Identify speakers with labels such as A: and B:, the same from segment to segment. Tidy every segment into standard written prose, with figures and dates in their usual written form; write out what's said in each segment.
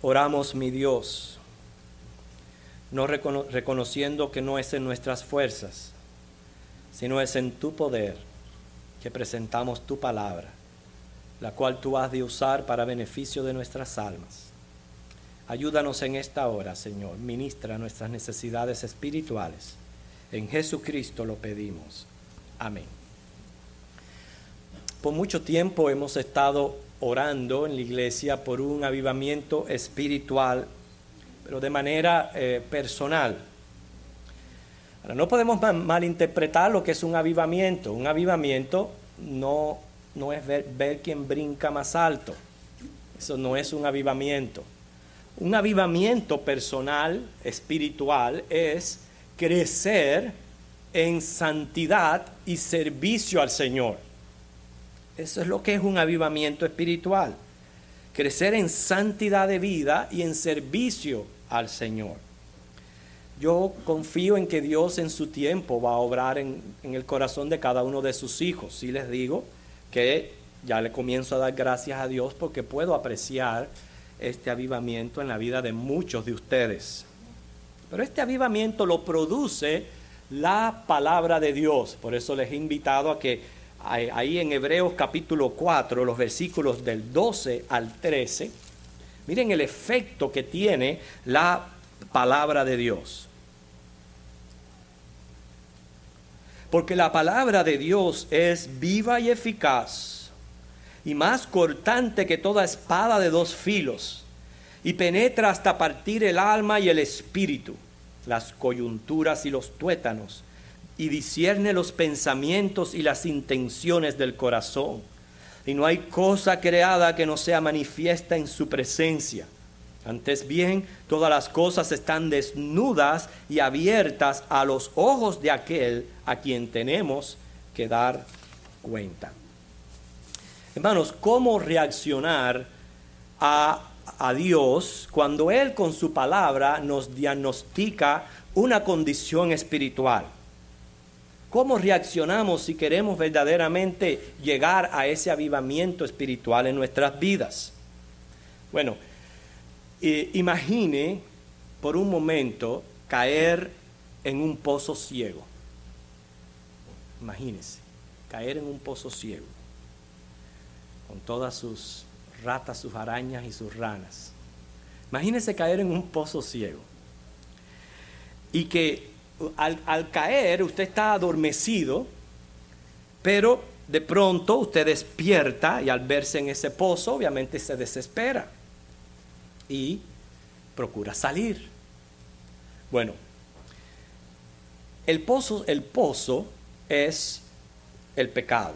A: Oramos, mi Dios, no reconociendo que no es en nuestras fuerzas, sino es en tu poder que presentamos tu palabra, la cual tú has de usar para beneficio de nuestras almas. Ayúdanos en esta hora, Señor. Ministra nuestras necesidades espirituales. En Jesucristo lo pedimos. Amén. Por mucho tiempo hemos estado orando en la iglesia por un avivamiento espiritual, pero de manera personal. Ahora, no podemos malinterpretar lo que es un avivamiento. Un avivamiento no es ver quién brinca más alto. Eso no es un avivamiento. Un avivamiento personal, espiritual, es crecer en santidad y servicio al Señor. Eso es lo que es un avivamiento espiritual. Crecer en santidad de vida y en servicio al Señor. Yo confío en que Dios en su tiempo va a obrar en el corazón de cada uno de sus hijos. Sí les digo que ya le comienzo a dar gracias a Dios porque puedo apreciar este avivamiento en la vida de muchos de ustedes. Pero este avivamiento lo produce la palabra de Dios. Por eso les he invitado a que ahí en Hebreos capítulo 4, los versículos del 12 al 13, miren el efecto que tiene la palabra de Dios. Porque la palabra de Dios es viva y eficaz, y más cortante que toda espada de dos filos, y penetra hasta partir el alma y el espíritu, las coyunturas y los tuétanos, y discierne los pensamientos y las intenciones del corazón. Y no hay cosa creada que no sea manifiesta en su presencia. Antes bien, todas las cosas están desnudas y abiertas a los ojos de aquel a quien tenemos que dar cuenta. Hermanos, ¿cómo reaccionar a Dios cuando Él con su palabra nos diagnostica una condición espiritual? ¿Cómo reaccionamos si queremos verdaderamente llegar a ese avivamiento espiritual en nuestras vidas? Bueno, imagine por un momento caer en un pozo ciego. Imagínese, caer en un pozo ciego, con todas sus ratas, sus arañas y sus ranas. Imagínese caer en un pozo ciego y que al caer usted está adormecido, pero de pronto usted despierta y al verse en ese pozo obviamente se desespera y procura salir. Bueno, el pozo es el pecado.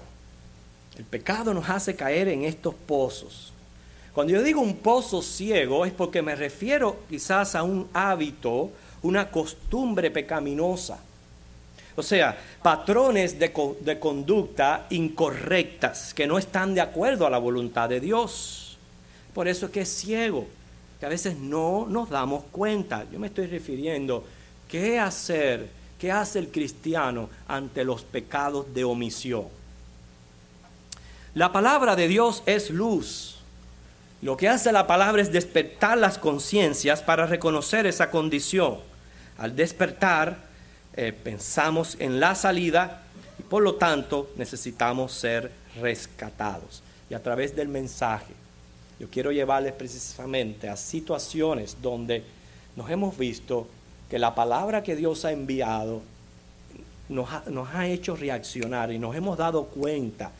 A: El pecado nos hace caer en estos pozos. Cuando yo digo un pozo ciego es porque me refiero quizás a un hábito, una costumbre pecaminosa. O sea, patrones de conducta incorrectas que no están de acuerdo a la voluntad de Dios. Por eso es que es ciego, que a veces no nos damos cuenta. Yo me estoy refiriendo, ¿qué hacer? ¿Qué hace el cristiano ante los pecados de omisión? La palabra de Dios es luz. Lo que hace la palabra es despertar las conciencias para reconocer esa condición. Al despertar, pensamos en la salida y por lo tanto necesitamos ser rescatados. Y a través del mensaje, yo quiero llevarles precisamente a situaciones donde nos hemos visto que la palabra que Dios ha enviado nos ha hecho reaccionar y nos hemos dado cuenta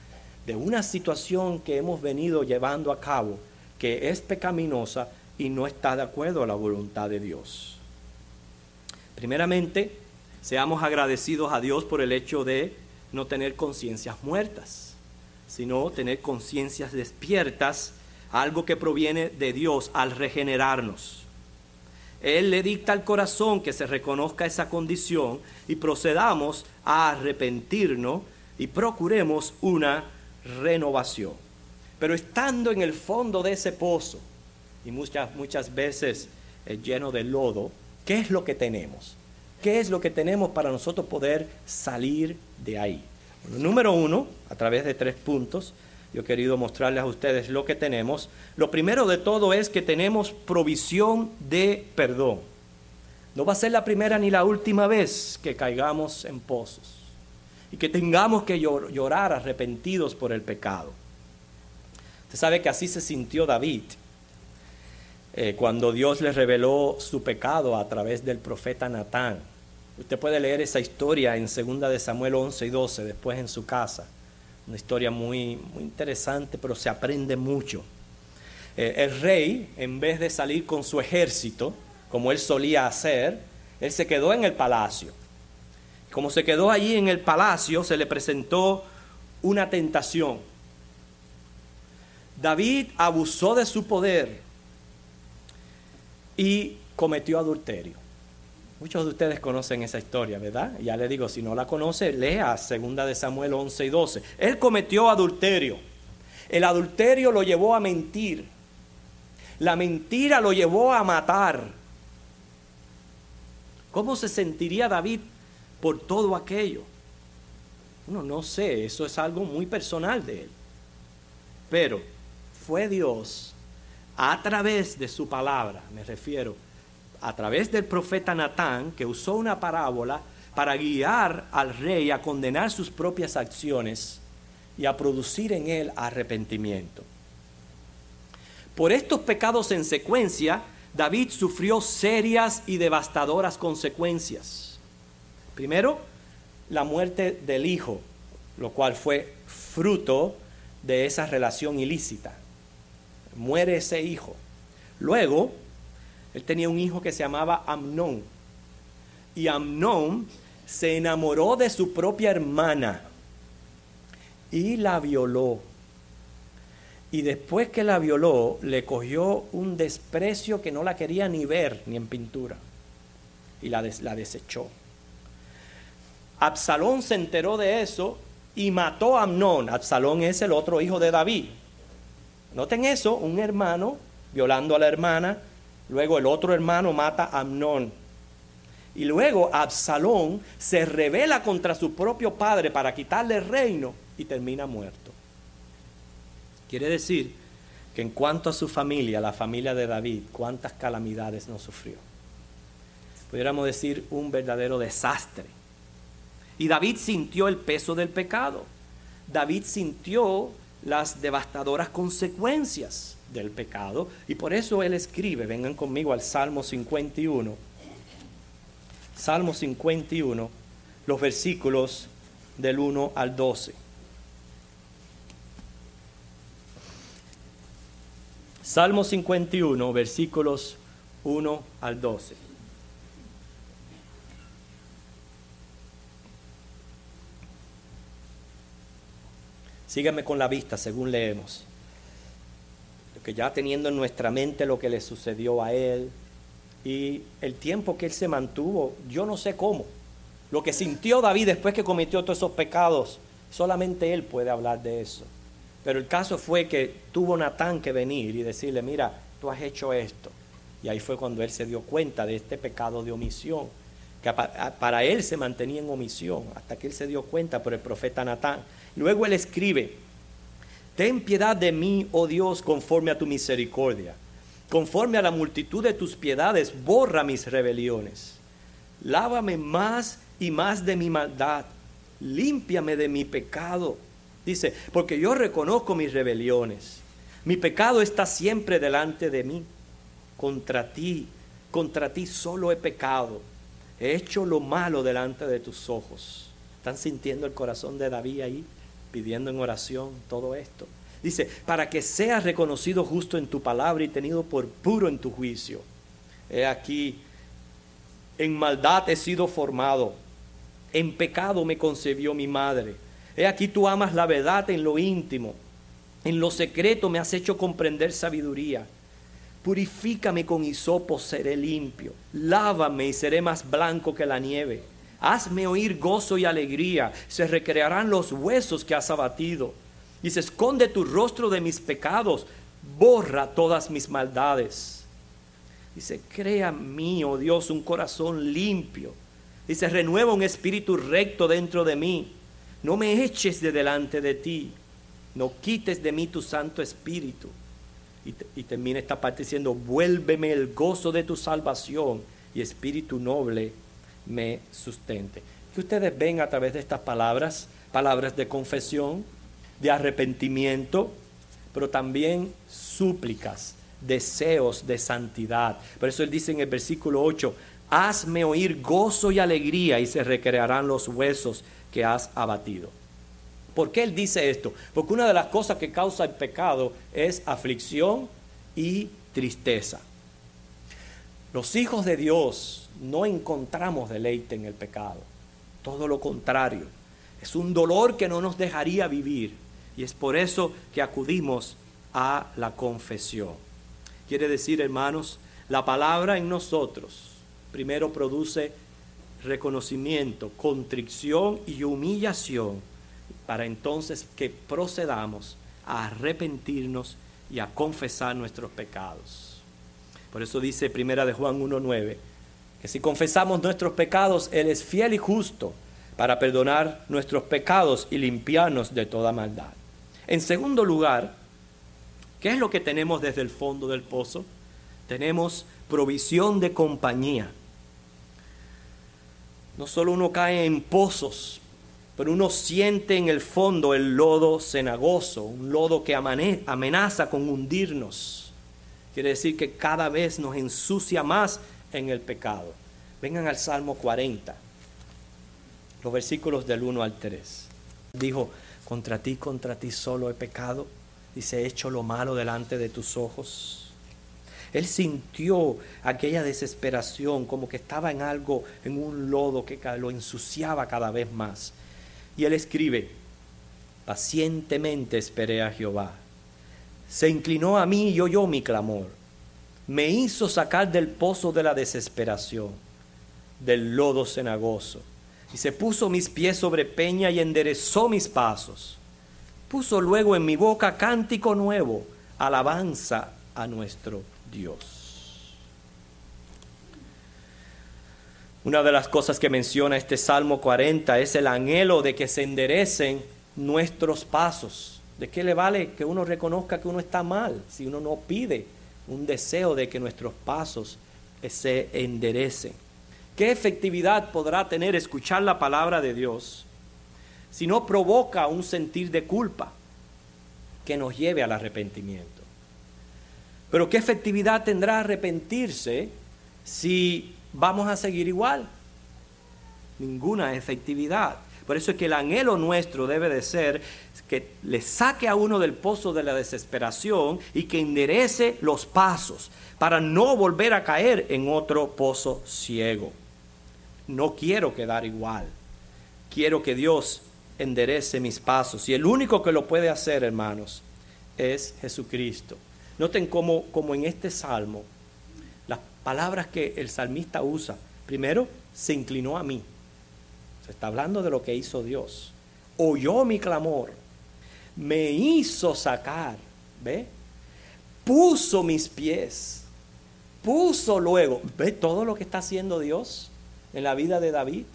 A: de una situación que hemos venido llevando a cabo que es pecaminosa y no está de acuerdo a la voluntad de Dios. Primeramente, seamos agradecidos a Dios por el hecho de no tener conciencias muertas, sino tener conciencias despiertas, algo que proviene de Dios al regenerarnos. Él le dicta al corazón que se reconozca esa condición y procedamos a arrepentirnos y procuremos una renovación. Pero estando en el fondo de ese pozo, y muchas veces lleno de lodo, ¿qué es lo que tenemos? ¿Qué es lo que tenemos para nosotros poder salir de ahí? Bueno, número uno, a través de 3 puntos, Yo he querido mostrarles a ustedes lo que tenemos. Lo primero de todo es que tenemos provisión de perdón. No va a ser la primera ni la última vez que caigamos en pozos y que tengamos que llorar arrepentidos por el pecado. Usted sabe que así se sintió David cuando Dios le reveló su pecado a través del profeta Natán. Usted puede leer esa historia en 2 de Samuel 11 y 12, después en su casa. Una historia muy, muy interesante, pero se aprende mucho. El rey, en vez de salir con su ejército, como él solía hacer, él se quedó en el palacio. Como se quedó allí en el palacio, se le presentó una tentación. David abusó de su poder y cometió adulterio. Muchos de ustedes conocen esa historia, ¿verdad? Ya le digo, si no la conoce, lea 2 de Samuel 11 y 12. Él cometió adulterio. El adulterio lo llevó a mentir. La mentira lo llevó a matar. ¿Cómo se sentiría David por todo aquello? Bueno, no sé, eso es algo muy personal de él. Pero fue Dios, a través de su palabra, me refiero, a través del profeta Natán, que usó una parábola para guiar al rey a condenar sus propias acciones y a producir en él arrepentimiento. Por estos pecados en secuencia, David sufrió serias y devastadoras consecuencias. Primero, la muerte del hijo, lo cual fue fruto de esa relación ilícita. Muere ese hijo. Luego, él tenía un hijo que se llamaba Amnón. Y Amnón se enamoró de su propia hermana y la violó. Y después que la violó, le cogió un desprecio que no la quería ni ver, ni en pintura. Y la desechó. Absalón se enteró de eso y mató a Amnón. Absalón es el otro hijo de David. Noten eso, un hermano violando a la hermana, luego el otro hermano mata a Amnón. Y luego Absalón se rebela contra su propio padre para quitarle el reino y termina muerto. Quiere decir que en cuanto a su familia, la familia de David, cuántas calamidades no sufrió. Pudiéramos decir un verdadero desastre. Y David sintió el peso del pecado. David sintió las devastadoras consecuencias del pecado. Y por eso él escribe, vengan conmigo al Salmo 51. Salmo 51, los versículos del 1 al 12. Salmo 51, versículos 1 al 12. Síganme con la vista según leemos. Porque ya teniendo en nuestra mente lo que le sucedió a él y el tiempo que él se mantuvo, yo no sé cómo. Lo que sintió David después que cometió todos esos pecados, solamente él puede hablar de eso. Pero el caso fue que tuvo Natán que venir y decirle, mira, tú has hecho esto. Y ahí fue cuando él se dio cuenta de este pecado de omisión, que para él se mantenía en omisión, hasta que él se dio cuenta por el profeta Natán. Luego él escribe, ten piedad de mí, oh Dios, conforme a tu misericordia. Conforme a la multitud de tus piedades, borra mis rebeliones. Lávame más y más de mi maldad. Límpiame de mi pecado. Dice, porque yo reconozco mis rebeliones. Mi pecado está siempre delante de mí. Contra ti solo he pecado. He hecho lo malo delante de tus ojos. ¿Están sintiendo el corazón de David ahí? Pidiendo en oración todo esto. Dice, para que seas reconocido justo en tu palabra y tenido por puro en tu juicio. He aquí, en maldad he sido formado. En pecado me concebió mi madre. He aquí tú amas la verdad en lo íntimo. En lo secreto me has hecho comprender sabiduría. Purifícame con hisopo, seré limpio. Lávame y seré más blanco que la nieve. Hazme oír gozo y alegría. Se recrearán los huesos que has abatido. Dice, esconde tu rostro de mis pecados. Borra todas mis maldades. Dice, crea en mí, oh Dios, un corazón limpio. Dice, renueva un espíritu recto dentro de mí. No me eches de delante de ti. No quites de mí tu Santo Espíritu. Y termina esta parte diciendo, vuélveme el gozo de tu salvación y espíritu noble me sustente. Que ustedes ven a través de estas palabras, palabras de confesión, de arrepentimiento, pero también súplicas, deseos de santidad. Por eso él dice en el versículo 8, hazme oír gozo y alegría y se recrearán los huesos que has abatido. ¿Por qué él dice esto? Porque una de las cosas que causa el pecado es aflicción y tristeza. Los hijos de Dios no encontramos deleite en el pecado. Todo lo contrario. Es un dolor que no nos dejaría vivir. Y es por eso que acudimos a la confesión. Quiere decir, hermanos, la palabra en nosotros primero produce reconocimiento, contrición y humillación, para entonces que procedamos a arrepentirnos y a confesar nuestros pecados. Por eso dice Primera de Juan 1:9, que si confesamos nuestros pecados, Él es fiel y justo para perdonar nuestros pecados y limpiarnos de toda maldad. En segundo lugar, ¿qué es lo que tenemos desde el fondo del pozo? Tenemos provisión de compañía. No solo uno cae en pozos, pero uno siente en el fondo el lodo cenagoso, un lodo que amenaza con hundirnos. Quiere decir que cada vez nos ensucia más en el pecado. Vengan al Salmo 40, los versículos del 1 al 3. Dijo, contra ti solo he pecado, dice, he hecho lo malo delante de tus ojos. Él sintió aquella desesperación, como que estaba en algo, en un lodo que lo ensuciaba cada vez más. Y él escribe, pacientemente esperé a Jehová. Se inclinó a mí y oyó mi clamor. Me hizo sacar del pozo de la desesperación, del lodo cenagoso. Y se puso mis pies sobre peña y enderezó mis pasos. Puso luego en mi boca cántico nuevo, alabanza a nuestro Dios. Una de las cosas que menciona este Salmo 40 es el anhelo de que se enderecen nuestros pasos. ¿De qué le vale que uno reconozca que uno está mal si uno no pide un deseo de que nuestros pasos se enderecen? ¿Qué efectividad podrá tener escuchar la palabra de Dios si no provoca un sentir de culpa que nos lleve al arrepentimiento? Pero ¿qué efectividad tendrá arrepentirse si vamos a seguir igual? Ninguna efectividad. Por eso es que el anhelo nuestro debe de ser que le saque a uno del pozo de la desesperación y que enderece los pasos para no volver a caer en otro pozo ciego. No quiero quedar igual. Quiero que Dios enderece mis pasos. Y el único que lo puede hacer, hermanos, es Jesucristo. Noten cómo en este salmo, las palabras que el salmista usa, primero, se inclinó a mí. Se está hablando de lo que hizo Dios. Oyó mi clamor. Me hizo sacar. ¿Ve? Puso mis pies. Puso luego. ¿Ve todo lo que está haciendo Dios en la vida de David?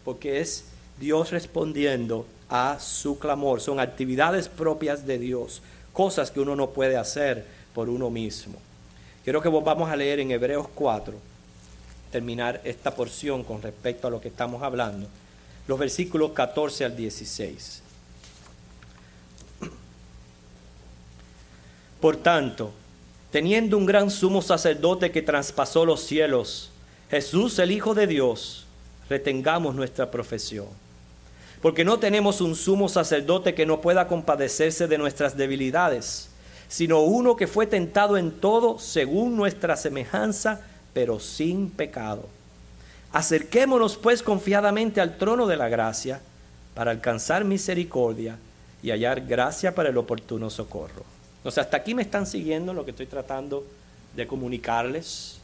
A: Porque es Dios respondiendo a su clamor. Son actividades propias de Dios. Cosas que uno no puede hacer por uno mismo. Quiero que volvamos a leer en Hebreos 4, terminar esta porción con respecto a lo que estamos hablando, los versículos 14 al 16. Por tanto, teniendo un gran sumo sacerdote que traspasó los cielos, Jesús el Hijo de Dios, retengamos nuestra profesión. Porque no tenemos un sumo sacerdote que no pueda compadecerse de nuestras debilidades, sino uno que fue tentado en todo según nuestra semejanza, pero sin pecado. Acerquémonos pues confiadamente al trono de la gracia para alcanzar misericordia y hallar gracia para el oportuno socorro. O sea, hasta aquí me están siguiendo lo que estoy tratando de comunicarles.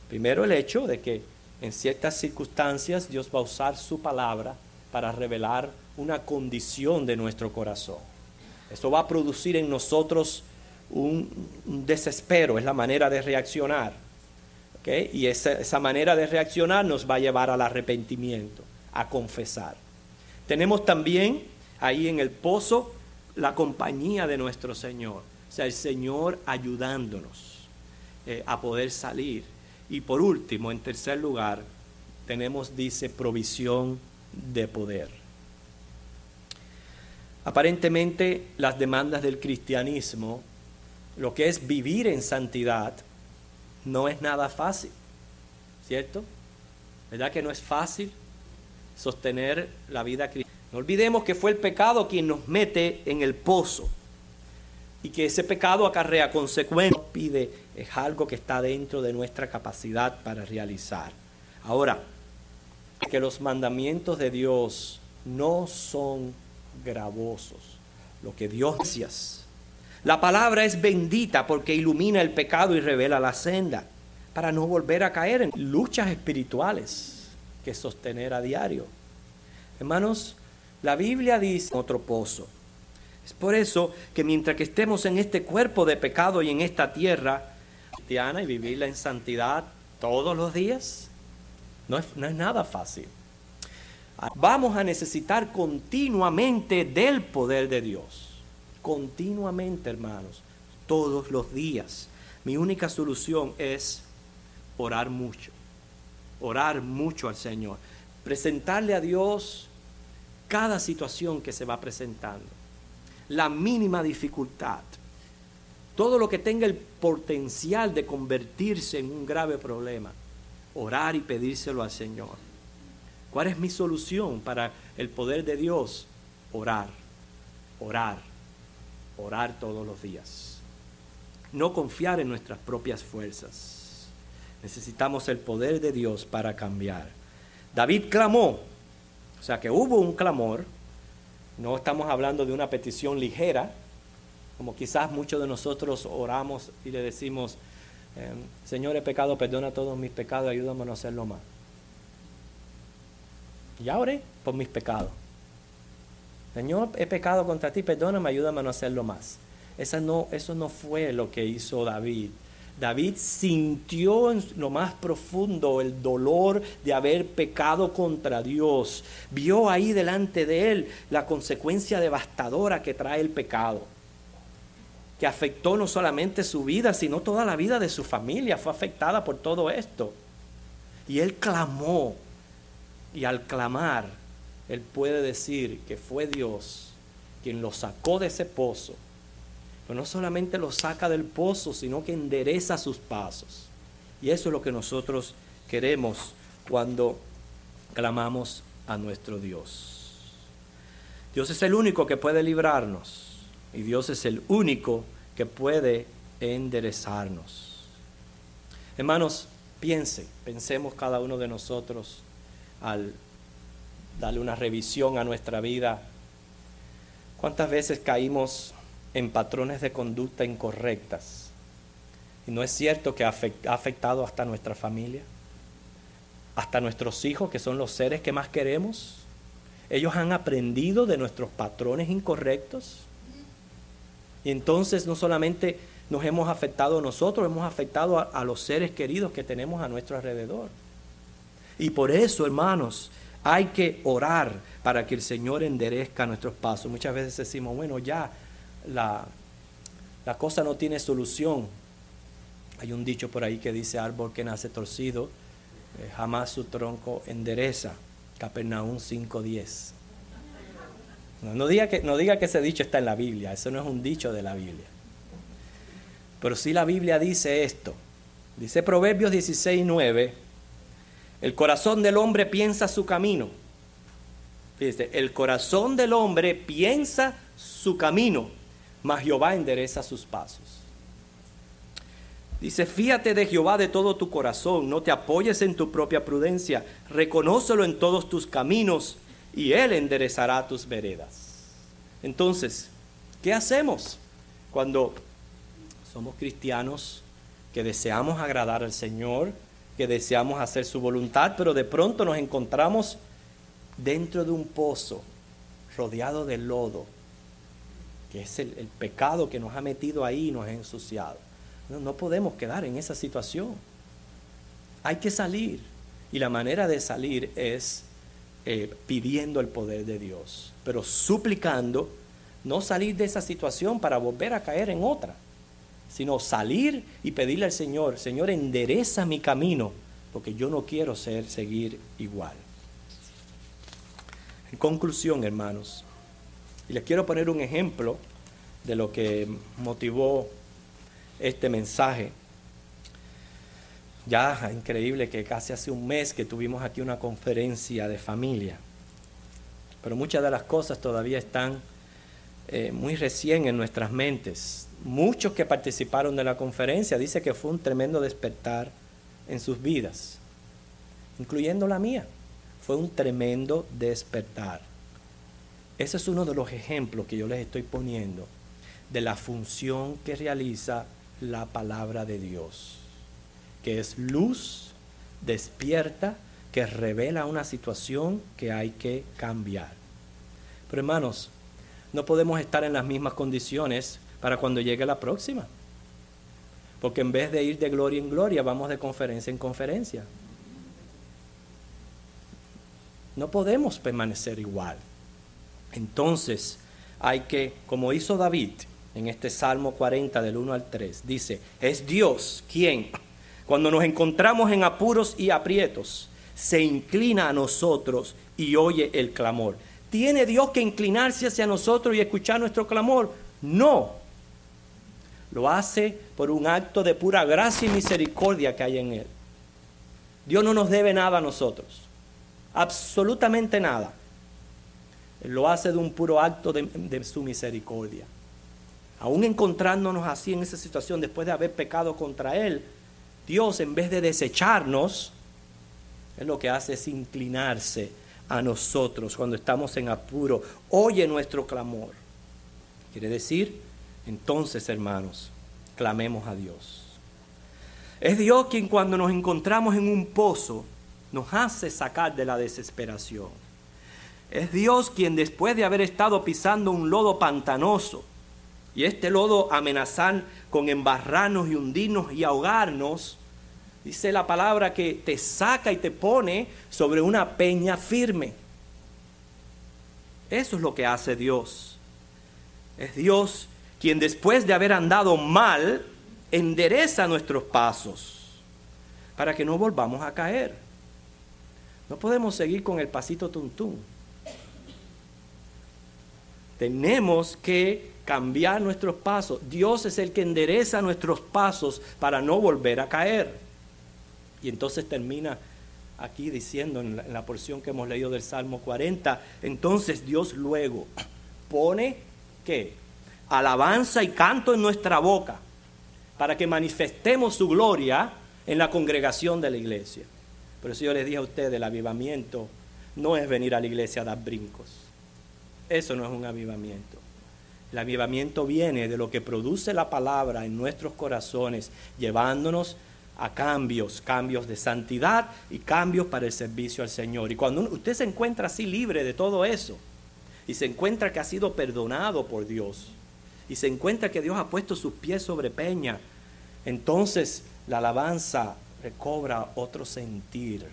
A: Primero, el hecho de que en ciertas circunstancias Dios va a usar su palabra para revelar una condición de nuestro corazón. Esto va a producir en nosotros un desespero, es la manera de reaccionar. ¿Okay? Y esa manera de reaccionar nos va a llevar al arrepentimiento, a confesar. Tenemos también ahí en el pozo la compañía de nuestro Señor. O sea, el Señor ayudándonos a poder salir. Y por último, en tercer lugar, tenemos, dice, provisión de poder. Aparentemente, las demandas del cristianismo, lo que es vivir en santidad, no es nada fácil, ¿cierto? ¿Verdad que no es fácil sostener la vida cristiana? No olvidemos que fue el pecado quien nos mete en el pozo y que ese pecado acarrea consecuencias. Pide, es algo que está dentro de nuestra capacidad para realizar. Ahora, que los mandamientos de Dios no son gravosos. Lo que Dios dice. La palabra es bendita porque ilumina el pecado y revela la senda para no volver a caer en luchas espirituales que sostener a diario. Hermanos, la Biblia dice otro pozo. Es por eso que mientras que estemos en este cuerpo de pecado y en esta tierra cristiana y vivirla en santidad todos los días, no es nada fácil. Vamos a necesitar continuamente del poder de Dios. Continuamente, hermanos, todos los días. Mi única solución es orar mucho al Señor, presentarle a Dios cada situación que se va presentando, la mínima dificultad, todo lo que tenga el potencial de convertirse en un grave problema, orar y pedírselo al Señor. ¿Cuál es mi solución para el poder de Dios? Orar todos los días. No confiar en nuestras propias fuerzas. Necesitamos el poder de Dios para cambiar. David clamó, o sea que hubo un clamor. No estamos hablando de una petición ligera, como quizás muchos de nosotros oramos y le decimos, Señor, he pecado, perdona todos mis pecados, ayúdame a no hacerlo más. Ya oré por mis pecados. Señor, he pecado contra ti, perdóname, ayúdame a no hacerlo más. Eso no fue lo que hizo David. David sintió en lo más profundo el dolor de haber pecado contra Dios. Vio ahí delante de él la consecuencia devastadora que trae el pecado, que afectó no solamente su vida, sino toda la vida de su familia. Fue afectada por todo esto. Y él clamó, y al clamar, él puede decir que fue Dios quien lo sacó de ese pozo. Pero no solamente lo saca del pozo, sino que endereza sus pasos. Y eso es lo que nosotros queremos cuando clamamos a nuestro Dios. Dios es el único que puede librarnos. Y Dios es el único que puede enderezarnos. Hermanos, pensemos cada uno de nosotros al darle una revisión a nuestra vida. ¿Cuántas veces caímos en patrones de conducta incorrectas? Y no es cierto que ha afectado hasta nuestra familia, hasta nuestros hijos, que son los seres que más queremos. Ellos han aprendido de nuestros patrones incorrectos. Y entonces no solamente nos hemos afectado nosotros, hemos afectado a los seres queridos que tenemos a nuestro alrededor. Y por eso, hermanos, hay que orar para que el Señor enderezca nuestros pasos. Muchas veces decimos, bueno, ya la cosa no tiene solución. Hay un dicho por ahí que dice, árbol que nace torcido, jamás su tronco endereza. Capernaum 5:10. No diga que ese dicho está en la Biblia, eso no es un dicho de la Biblia. Pero sí la Biblia dice esto. Dice Proverbios 16:9, el corazón del hombre piensa su camino. Fíjese, el corazón del hombre piensa su camino, mas Jehová endereza sus pasos. Dice, fíate de Jehová de todo tu corazón, no te apoyes en tu propia prudencia, reconócelo en todos tus caminos y Él enderezará tus veredas. Entonces, ¿qué hacemos cuando somos cristianos que deseamos agradar al Señor, que deseamos hacer su voluntad, pero de pronto nos encontramos dentro de un pozo, rodeado de lodo, que es el pecado que nos ha metido ahí y nos ha ensuciado? No podemos quedar en esa situación. Hay que salir. Y la manera de salir es pidiendo el poder de Dios, pero suplicando, no salir de esa situación para volver a caer en otra, sino salir y pedirle al Señor, Señor, endereza mi camino, porque yo no quiero seguir igual. En conclusión, hermanos, y les quiero poner un ejemplo de lo que motivó este mensaje. Ya, increíble que casi hace un mes que tuvimos aquí una conferencia de familia, pero muchas de las cosas todavía están muy recién en nuestras mentes. Muchos que participaron de la conferencia dicen que fue un tremendo despertar en sus vidas, incluyendo la mía. Fue un tremendo despertar. Ese es uno de los ejemplos que yo les estoy poniendo de la función que realiza la palabra de Dios, que es luz, despierta, que revela una situación que hay que cambiar. Pero hermanos, no podemos estar en las mismas condiciones para cuando llegue la próxima, porque en vez de ir de gloria en gloria, vamos de conferencia en conferencia. No podemos permanecer igual. Entonces hay que, como hizo David en este Salmo 40 del 1 al 3, dice, es Dios quien, cuando nos encontramos en apuros y aprietos, se inclina a nosotros y oye el clamor. ¿Tiene Dios que inclinarse hacia nosotros y escuchar nuestro clamor? No. Lo hace por un acto de pura gracia y misericordia que hay en Él. Dios no nos debe nada a nosotros. Absolutamente nada. Él lo hace de un puro acto de su misericordia. Aún encontrándonos así en esa situación después de haber pecado contra Él, Dios, en vez de desecharnos, Él lo que hace es inclinarse a nosotros cuando estamos en apuro. Oye nuestro clamor. Quiere decir, entonces, hermanos, clamemos a Dios. Es Dios quien, cuando nos encontramos en un pozo, nos hace sacar de la desesperación. Es Dios quien, después de haber estado pisando un lodo pantanoso, y este lodo amenazar con embarrarnos y hundirnos y ahogarnos, dice la palabra que te saca y te pone sobre una peña firme. Eso es lo que hace Dios. Es Dios quien, después de haber andado mal, endereza nuestros pasos para que no volvamos a caer. No podemos seguir con el pasito tuntún. Tenemos que cambiar nuestros pasos. Dios es el que endereza nuestros pasos para no volver a caer. Y entonces termina aquí diciendo en la porción que hemos leído del Salmo 40, entonces Dios luego pone, ¿qué? Alabanza y canto en nuestra boca para que manifestemos su gloria en la congregación de la iglesia. Por eso yo les dije a ustedes, el avivamiento no es venir a la iglesia a dar brincos. Eso no es un avivamiento. El avivamiento viene de lo que produce la palabra en nuestros corazones, llevándonos a cambios de santidad y cambios para el servicio al Señor. Y cuando usted se encuentra así libre de todo eso, y se encuentra que ha sido perdonado por Dios, y se encuentra que Dios ha puesto sus pies sobre peña, entonces la alabanza recobra otro sentir,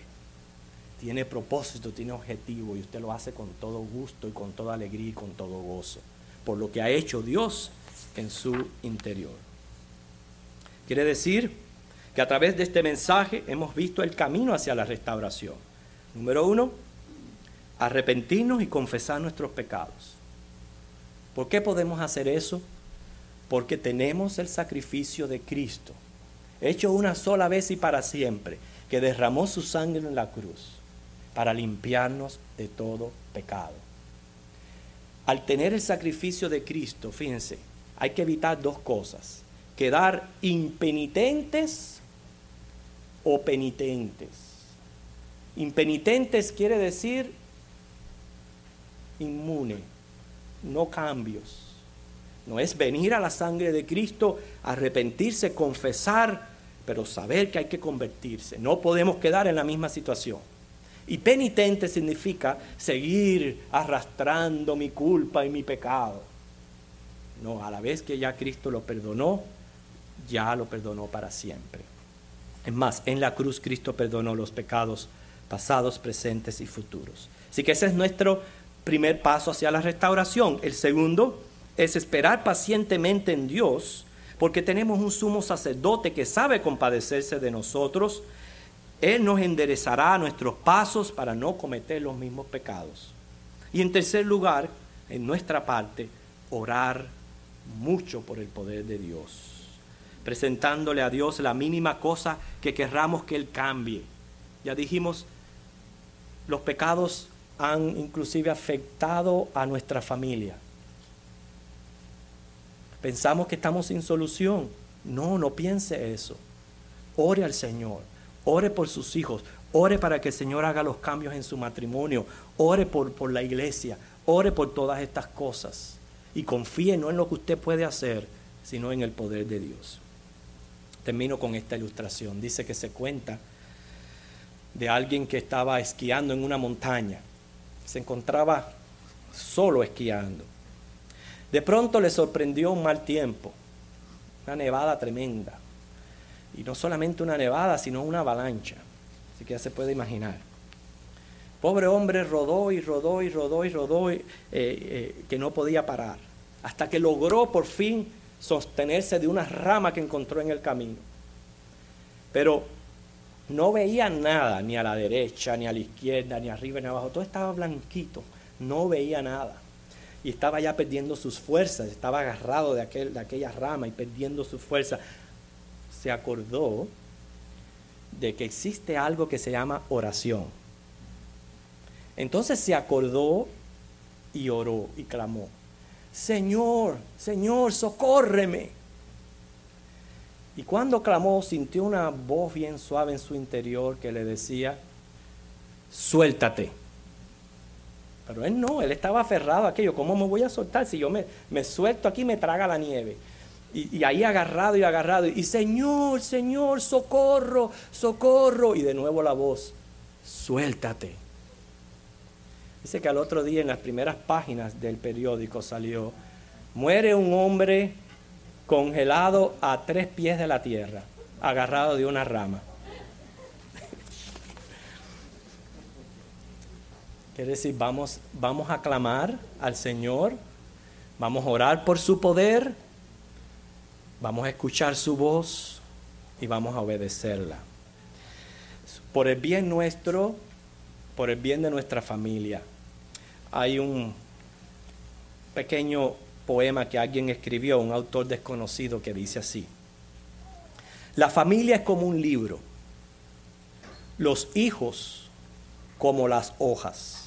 A: tiene propósito, tiene objetivo, y usted lo hace con todo gusto y con toda alegría y con todo gozo, por lo que ha hecho Dios en su interior. Quiere decir que a través de este mensaje hemos visto el camino hacia la restauración. Número 1, arrepentirnos y confesar nuestros pecados. ¿Por qué podemos hacer eso? Porque tenemos el sacrificio de Cristo, hecho una sola vez y para siempre, que derramó su sangre en la cruz para limpiarnos de todo pecado. Al tener el sacrificio de Cristo, fíjense, hay que evitar dos cosas: quedar impenitentes o penitentes. Impenitentes quiere decir inmune, no cambios. No es venir a la sangre de Cristo, arrepentirse, confesar, pero saber que hay que convertirse. No podemos quedar en la misma situación. Y penitente significa seguir arrastrando mi culpa y mi pecado. No, a la vez que ya Cristo lo perdonó, ya lo perdonó para siempre. Es más, en la cruz Cristo perdonó los pecados pasados, presentes y futuros. Así que ese es nuestro primer paso hacia la restauración. El segundo es esperar pacientemente en Dios, porque tenemos un sumo sacerdote que sabe compadecerse de nosotros. Él nos enderezará nuestros pasos para no cometer los mismos pecados. Y en tercer lugar, en nuestra parte, orar mucho por el poder de Dios, presentándole a Dios la mínima cosa que querramos que Él cambie. Ya dijimos, los pecados han inclusive afectado a nuestra familia. Pensamos que estamos sin solución. No, no piense eso. Ore al Señor, ore por sus hijos, ore para que el Señor haga los cambios en su matrimonio, ore por la iglesia, ore por todas estas cosas. Y confíe no en lo que usted puede hacer, sino en el poder de Dios. Termino con esta ilustración. Dice que se cuenta de alguien que estaba esquiando en una montaña. Se encontraba solo esquiando. De pronto le sorprendió un mal tiempo, una nevada tremenda. Y no solamente una nevada, sino una avalancha. Así que ya se puede imaginar. Pobre hombre rodó y rodó y rodó y rodó, que no podía parar. Hasta que logró por fin sostenerse de una rama que encontró en el camino. Pero no veía nada, ni a la derecha, ni a la izquierda, ni arriba, ni abajo. Todo estaba blanquito, no veía nada. Y estaba ya perdiendo sus fuerzas, estaba agarrado de aquella rama y perdiendo sus fuerzas. Se acordó de que existe algo que se llama oración. Entonces se acordó y oró y clamó: Señor, Señor, socórreme. Y cuando clamó, sintió una voz bien suave en su interior que le decía: suéltate. Pero él no, él estaba aferrado a aquello. ¿Cómo me voy a soltar? Si yo me suelto aquí, me traga la nieve. Y ahí agarrado y agarrado. Y Señor, Señor, socorro, socorro. Y de nuevo la voz: suéltate. Dice que al otro día en las primeras páginas del periódico salió: muere un hombre congelado a 3 pies de la tierra, agarrado de una rama. Quiere decir, vamos a clamar al Señor, vamos a orar por su poder, vamos a escuchar su voz y vamos a obedecerla. Por el bien nuestro, por el bien de nuestra familia. Hay un pequeño poema que alguien escribió, un autor desconocido, que dice así: la familia es como un libro, los hijos como las hojas,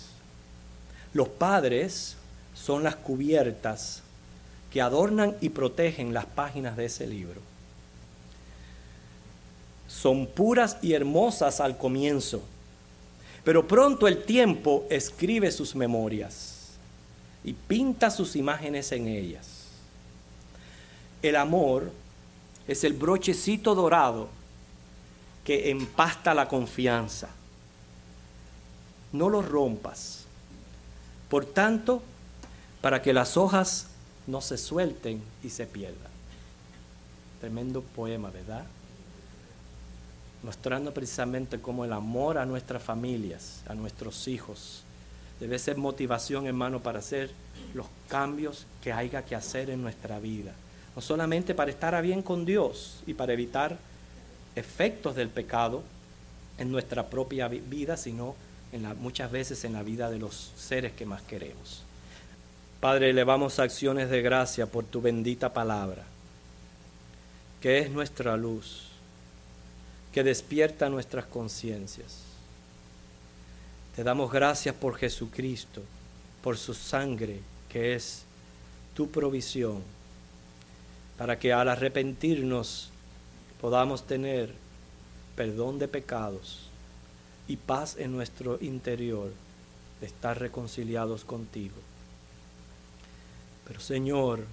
A: los padres son las cubiertas que adornan y protegen las páginas de ese libro. Son puras y hermosas al comienzo, pero pronto el tiempo escribe sus memorias y pinta sus imágenes en ellas. El amor es el brochecito dorado que empasta la confianza. No lo rompas. Por tanto, para que las hojas no se suelten y se pierdan. Tremendo poema, ¿verdad? Mostrando precisamente cómo el amor a nuestras familias, a nuestros hijos, debe ser motivación, hermano, para hacer los cambios que haya que hacer en nuestra vida. No solamente para estar a bien con Dios y para evitar efectos del pecado en nuestra propia vida, sino muchas veces en la vida de los seres que más queremos. Padre, elevamos acciones de gracia por tu bendita palabra, que es nuestra luz, que despierta nuestras conciencias. Te damos gracias por Jesucristo, por su sangre, que es tu provisión, para que al arrepentirnos podamos tener perdón de pecados y paz en nuestro interior de estar reconciliados contigo. Pero Señor,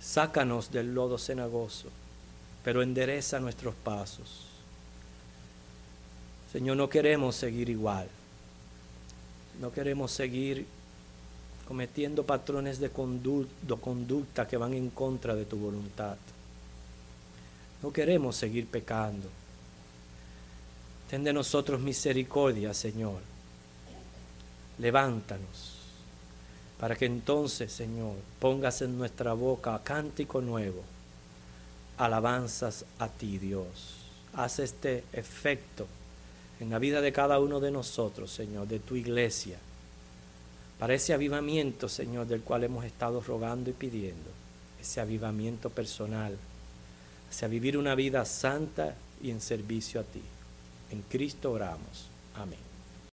A: sácanos del lodo cenagoso, pero endereza nuestros pasos. Señor, no queremos seguir igual. No queremos seguir cometiendo patrones de conducta que van en contra de tu voluntad. No queremos seguir pecando. Ten de nosotros misericordia, Señor. Levántanos. para que entonces, Señor, pongas en nuestra boca cántico nuevo, alabanzas a ti, Dios. Haz este efecto en la vida de cada uno de nosotros, Señor, de tu iglesia, para ese avivamiento, Señor, del cual hemos estado rogando y pidiendo, ese avivamiento personal, hacia vivir una vida santa y en servicio a ti. En Cristo oramos. Amén.